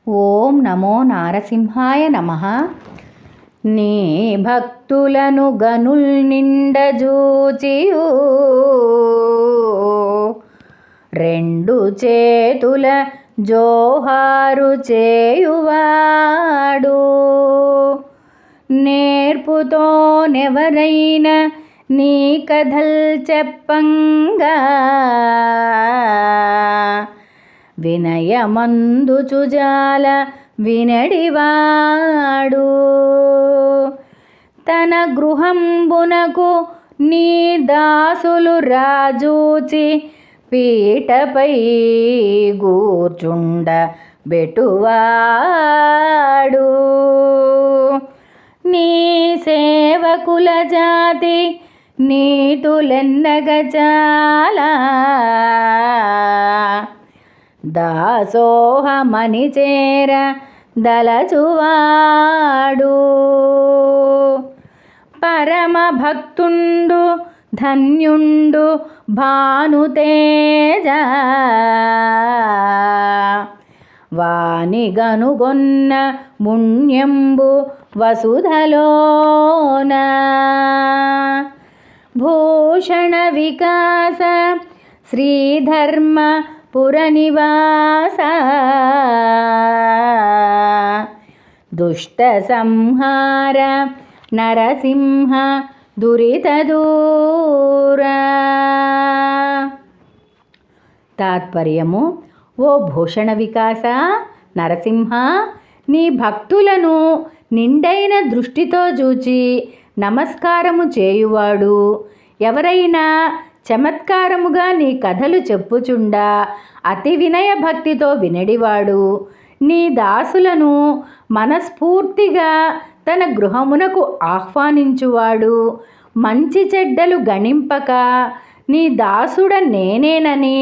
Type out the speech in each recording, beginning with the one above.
ఓం నమో నారసింహాయ నమః. నీ భక్తులను గనుల్ నిండజూచియు రెండు చేతుల జోహారు చేయువాడు నేర్పుతో నెవరైనా నీ కథల్ చెప్పంగా వినయమందు చుజాల వినడివాడు తన గృహంబునకు నీ దాసులు రాజూచి పీటపై గూర్చుండ బెటువాడు నీ సేవకుల జాతి నీతులెన్నగ చాలా దాసోహమని చేర దలచువాడు పరమ భక్తుండు ధన్యుండు భానుతేజ వాని గనుగొన్న పుణ్యంబు వసుధలోన భూషణ వికాస శ్రీధర్మ పురనివాస దుష్ట సంహార నరసింహ దురితదూర. తాత్పర్యము: ఓ భూషణ వికాస నరసింహ, నీ భక్తులను నిండైన దృష్టితో చూచి నమస్కారము చేయువాడు, ఎవరైనా చమత్కారముగా నీ కథలు చెప్పుచుండా అతి వినయ భక్తితో వినడివాడు, నీ దాసులను మనస్ఫూర్తిగా తన గృహమునకు ఆహ్వానించువాడు, మంచి చెడ్డలు గణింపక నీ దాసుడ నేనేనని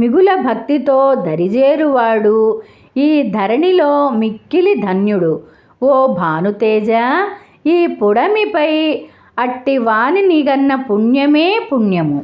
మిగుల భక్తితో దరిజేరువాడు ఈ ధరణిలో మిక్కిలి ధన్యుడు. ఓ భానుతేజ, ఈ పుడమిపై అట్టి వాని నిగన్న పుణ్యమే పుణ్యము.